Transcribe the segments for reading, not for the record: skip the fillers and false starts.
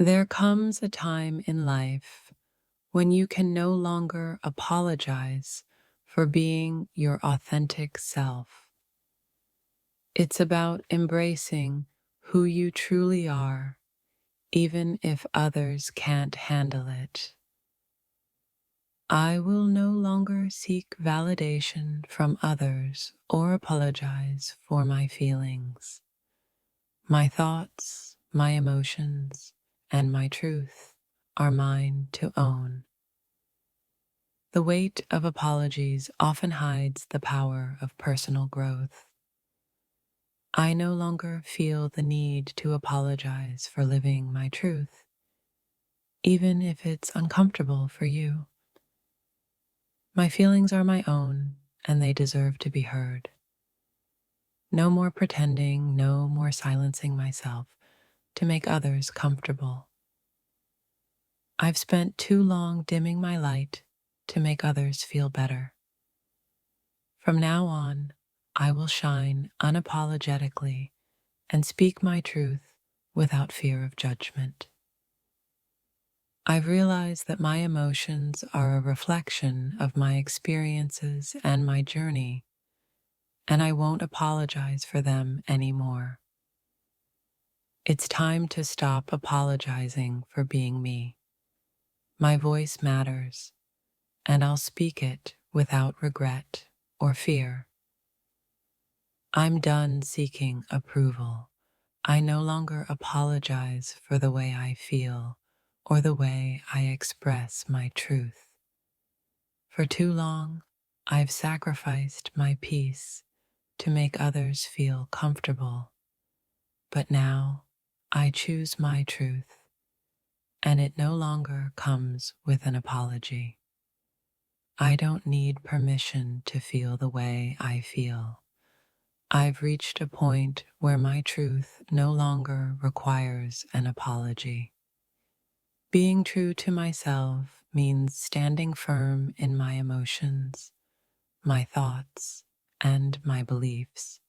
There comes a time in life when you can no longer apologize for being your authentic self. It's about embracing who you truly are, even if others can't handle it. I will no longer seek validation from others or apologize for my feelings. My thoughts, my emotions, and my truth are mine to own. The weight of apologies often hides the power of personal growth. I no longer feel the need to apologize for living my truth, even if it's uncomfortable for you. My feelings are my own, and they deserve to be heard. No more pretending, no more silencing myself to make others comfortable. I've spent too long dimming my light to make others feel better. From now on, I will shine unapologetically and speak my truth without fear of judgment. I've realized that my emotions are a reflection of my experiences and my journey, and I won't apologize for them anymore. It's time to stop apologizing for being me. My voice matters, and I'll speak it without regret or fear. I'm done seeking approval. I no longer apologize for the way I feel or the way I express my truth. For too long, I've sacrificed my peace to make others feel comfortable. But now, I choose my truth, and it no longer comes with an apology. I don't need permission to feel the way I feel. I've reached a point where my truth no longer requires an apology. Being true to myself means standing firm in my emotions, my thoughts, and my beliefs,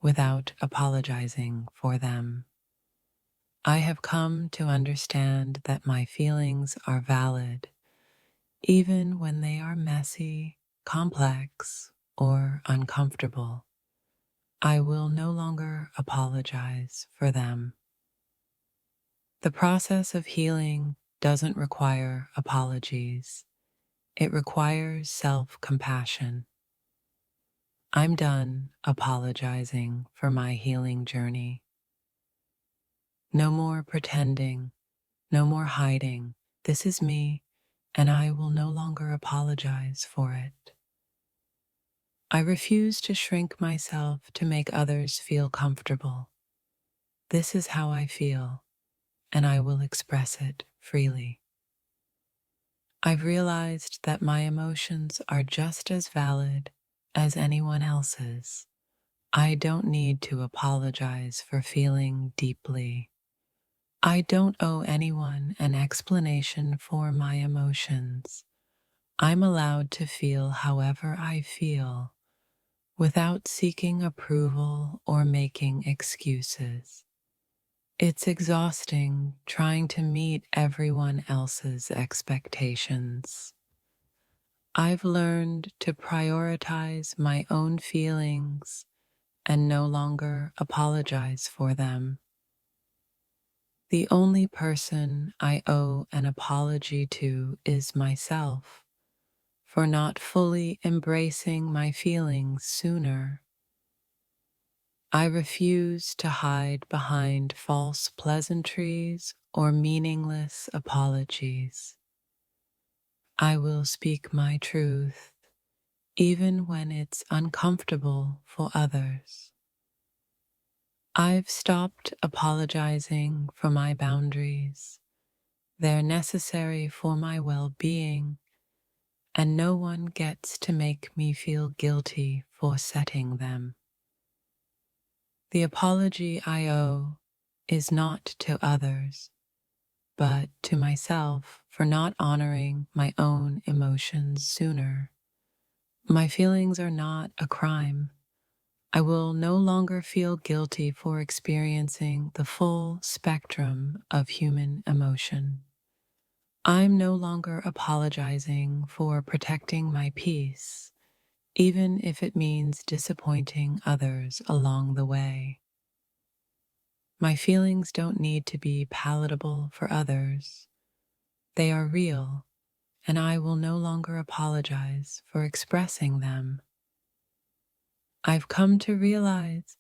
without apologizing for them. I have come to understand that my feelings are valid, even when they are messy, complex, or uncomfortable. I will no longer apologize for them. The process of healing doesn't require apologies. It requires self-compassion. I'm done apologizing for my healing journey. No more pretending, no more hiding. This is me, and I will no longer apologize for it. I refuse to shrink myself to make others feel comfortable. This is how I feel, and I will express it freely. I've realized that my emotions are just as valid as anyone else's. I don't need to apologize for feeling deeply. I don't owe anyone an explanation for my emotions. I'm allowed to feel however I feel without seeking approval or making excuses. It's exhausting trying to meet everyone else's expectations. I've learned to prioritize my own feelings and no longer apologize for them. The only person I owe an apology to is myself for not fully embracing my feelings sooner. I refuse to hide behind false pleasantries or meaningless apologies. I will speak my truth, even when it's uncomfortable for others. I've stopped apologizing for my boundaries. They're necessary for my well-being, and no one gets to make me feel guilty for setting them. The apology I owe is not to others, but to myself for not honoring my own emotions sooner. My feelings are not a crime. I will no longer feel guilty for experiencing the full spectrum of human emotion. I'm no longer apologizing for protecting my peace, even if it means disappointing others along the way. My feelings don't need to be palatable for others. They are real, and I will no longer apologize for expressing them. I've come to realize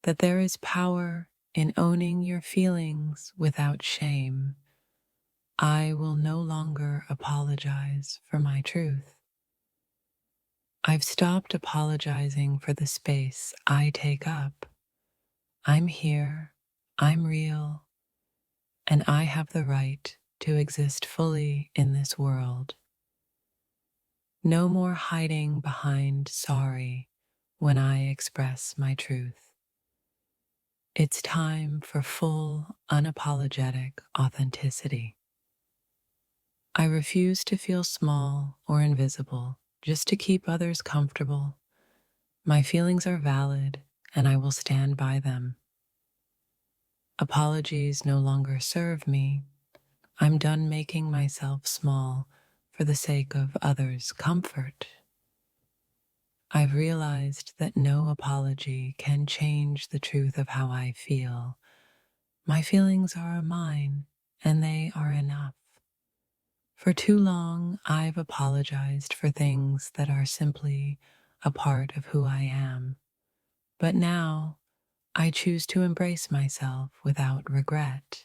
that there is power in owning your feelings without shame. I will no longer apologize for my truth. I've stopped apologizing for the space I take up. I'm here, I'm real, and I have the right to exist fully in this world. No more hiding behind sorry when I express my truth. It's time for full, unapologetic authenticity. I refuse to feel small or invisible just to keep others comfortable. My feelings are valid, and I will stand by them. Apologies no longer serve me. I'm done making myself small for the sake of others' comfort. I've realized that no apology can change the truth of how I feel. My feelings are mine, and they are enough. For too long, I've apologized for things that are simply a part of who I am. But now, I choose to embrace myself without regret.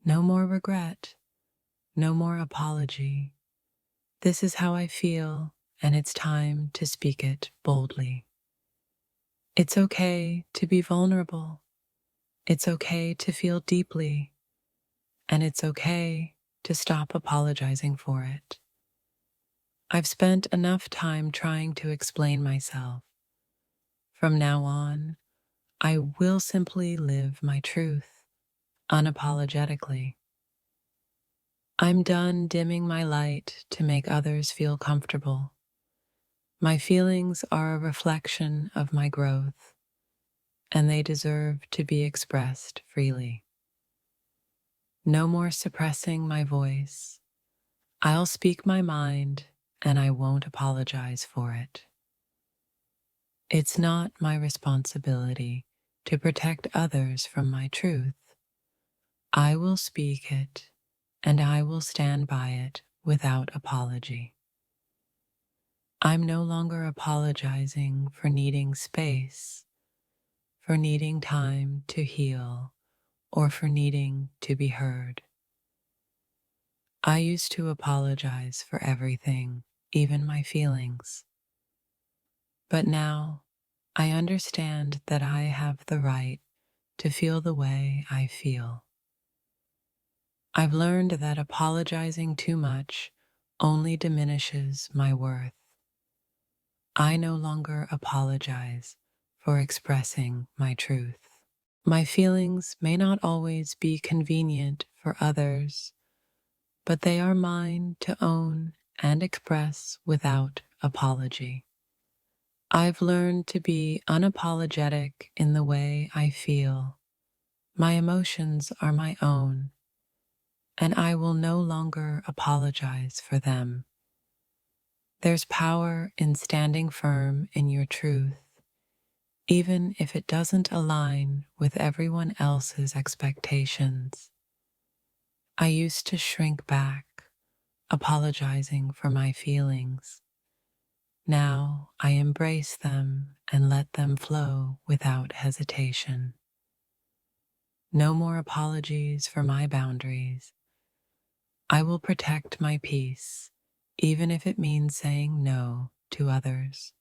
No more regret, no more apology. This is how I feel, and it's time to speak it boldly. It's okay to be vulnerable. It's okay to feel deeply. And it's okay to stop apologizing for it. I've spent enough time trying to explain myself. From now on, I will simply live my truth unapologetically. I'm done dimming my light to make others feel comfortable. My feelings are a reflection of my growth, and they deserve to be expressed freely. No more suppressing my voice. I'll speak my mind, and I won't apologize for it. It's not my responsibility to protect others from my truth. I will speak it, and I will stand by it without apology. I'm no longer apologizing for needing space, for needing time to heal, or for needing to be heard. I used to apologize for everything, even my feelings. But now, I understand that I have the right to feel the way I feel. I've learned that apologizing too much only diminishes my worth. I no longer apologize for expressing my truth. My feelings may not always be convenient for others, but they are mine to own and express without apology. I've learned to be unapologetic in the way I feel. My emotions are my own, and I will no longer apologize for them. There's power in standing firm in your truth, even if it doesn't align with everyone else's expectations. I used to shrink back, apologizing for my feelings. Now I embrace them and let them flow without hesitation. No more apologies for my boundaries. I will protect my peace, even if it means saying no to others.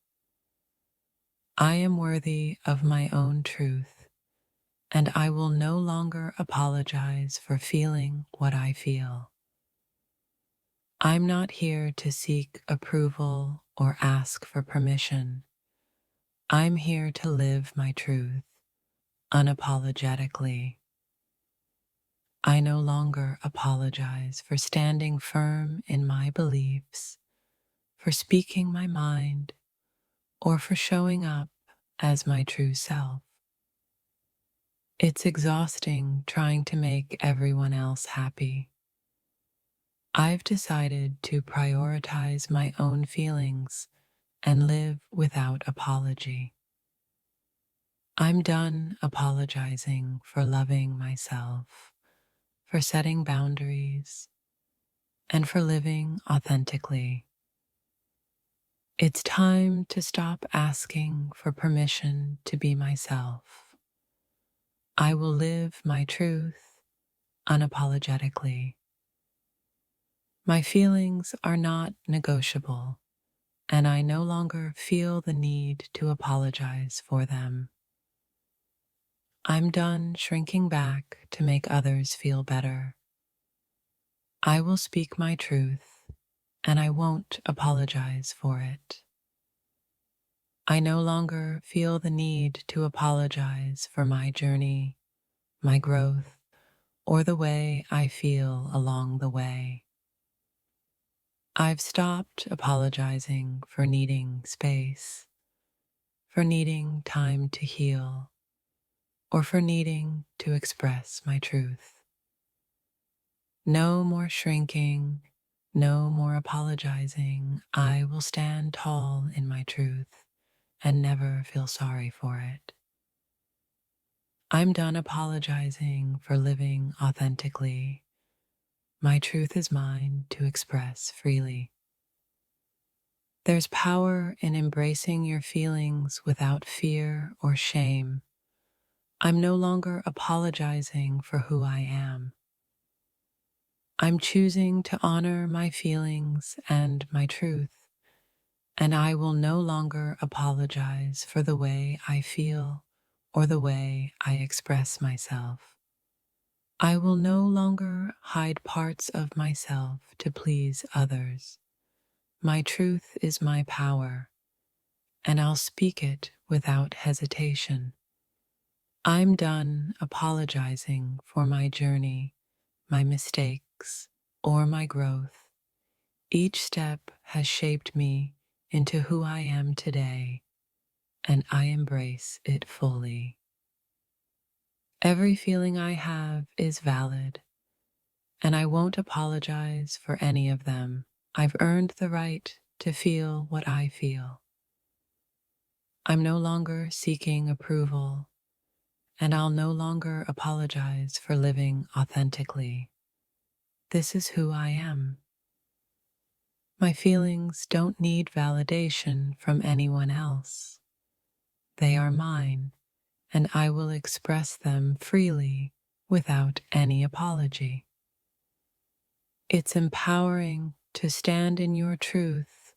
I am worthy of my own truth, and I will no longer apologize for feeling what I feel. I'm not here to seek approval or ask for permission. I'm here to live my truth unapologetically. I no longer apologize for standing firm in my beliefs, for speaking my mind, or for showing up as my true self. It's exhausting trying to make everyone else happy. I've decided to prioritize my own feelings and live without apology. I'm done apologizing for loving myself, for setting boundaries, and for living authentically. It's time to stop asking for permission to be myself. I will live my truth unapologetically. My feelings are not negotiable, and I no longer feel the need to apologize for them. I'm done shrinking back to make others feel better. I will speak my truth, and I won't apologize for it. I no longer feel the need to apologize for my journey, my growth, or the way I feel along the way. I've stopped apologizing for needing space, for needing time to heal, or for needing to express my truth. No more shrinking, no more apologizing. I will stand tall in my truth and never feel sorry for it. I'm done apologizing for living authentically. My truth is mine to express freely. There's power in embracing your feelings without fear or shame. I'm no longer apologizing for who I am. I'm choosing to honor my feelings and my truth, and I will no longer apologize for the way I feel or the way I express myself. I will no longer hide parts of myself to please others. My truth is my power, and I'll speak it without hesitation. I'm done apologizing for my journey, my mistakes, or my growth. Each step has shaped me into who I am today, and I embrace it fully. Every feeling I have is valid, and I won't apologize for any of them. I've earned the right to feel what I feel. I'm no longer seeking approval, and I'll no longer apologize for living authentically. This is who I am. My feelings don't need validation from anyone else. They are mine, and I will express them freely without any apology. It's empowering to stand in your truth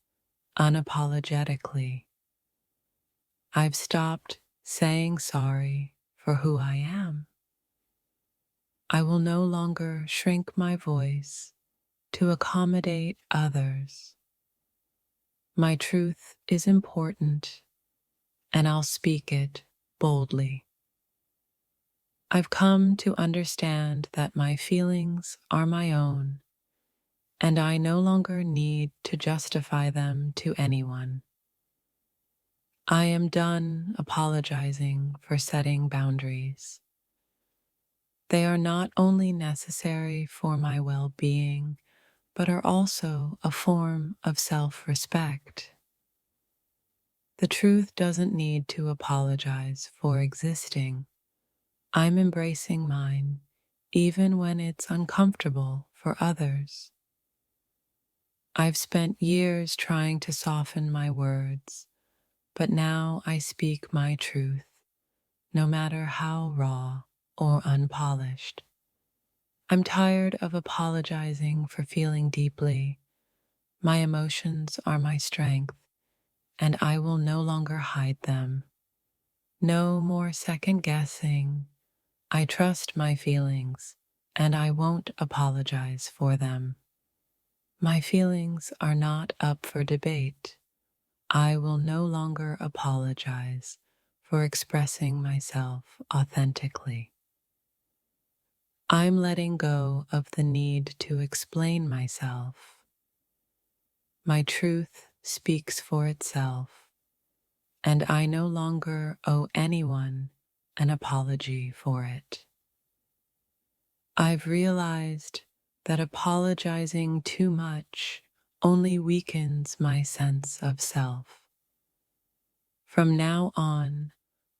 unapologetically. I've stopped saying sorry for who I am. I will no longer shrink my voice to accommodate others. My truth is important, and I'll speak it boldly. I've come to understand that my feelings are my own, and I no longer need to justify them to anyone. I am done apologizing for setting boundaries. They are not only necessary for my well-being, but are also a form of self-respect. The truth doesn't need to apologize for existing. I'm embracing mine, even when it's uncomfortable for others. I've spent years trying to soften my words, but now I speak my truth, no matter how raw or unpolished. I'm tired of apologizing for feeling deeply. My emotions are my strength, and I will no longer hide them. No more second guessing. I trust my feelings, and I won't apologize for them. My feelings are not up for debate. I will no longer apologize for expressing myself authentically. I'm letting go of the need to explain myself. My truth speaks for itself, and I no longer owe anyone an apology for it. I've realized that apologizing too much only weakens my sense of self. From now on,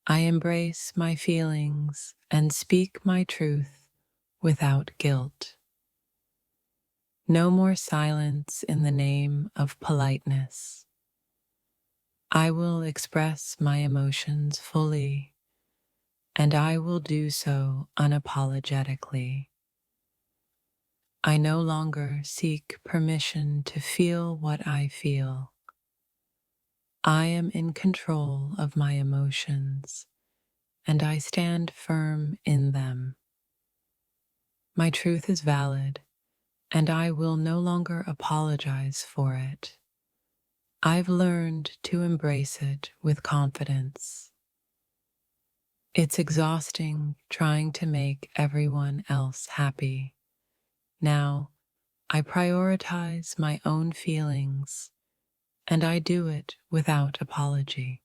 I embrace my feelings and speak my truth without guilt. No more silence in the name of politeness. I will express my emotions fully, and I will do so unapologetically. I no longer seek permission to feel what I feel. I am in control of my emotions, and I stand firm in them. My truth is valid, and I will no longer apologize for it. I've learned to embrace it with confidence. It's exhausting trying to make everyone else happy. Now, I prioritize my own feelings, and I do it without apology.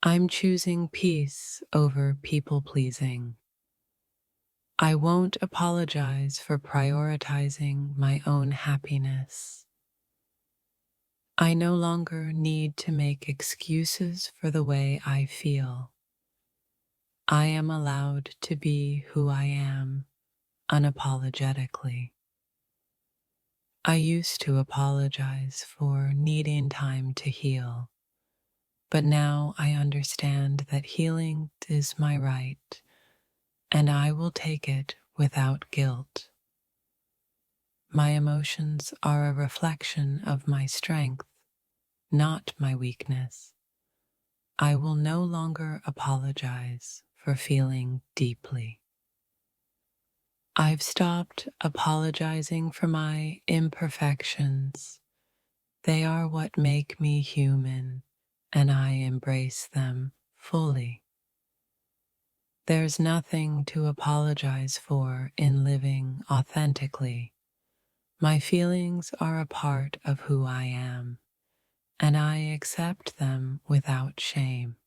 I'm choosing peace over people pleasing. I won't apologize for prioritizing my own happiness. I no longer need to make excuses for the way I feel. I am allowed to be who I am unapologetically. I used to apologize for needing time to heal, but now I understand that healing is my right, and I will take it without guilt. My emotions are a reflection of my strength, not my weakness. I will no longer apologize for feeling deeply. I've stopped apologizing for my imperfections. They are what make me human, and I embrace them fully. There's nothing to apologize for in living authentically. My feelings are a part of who I am, and I accept them without shame.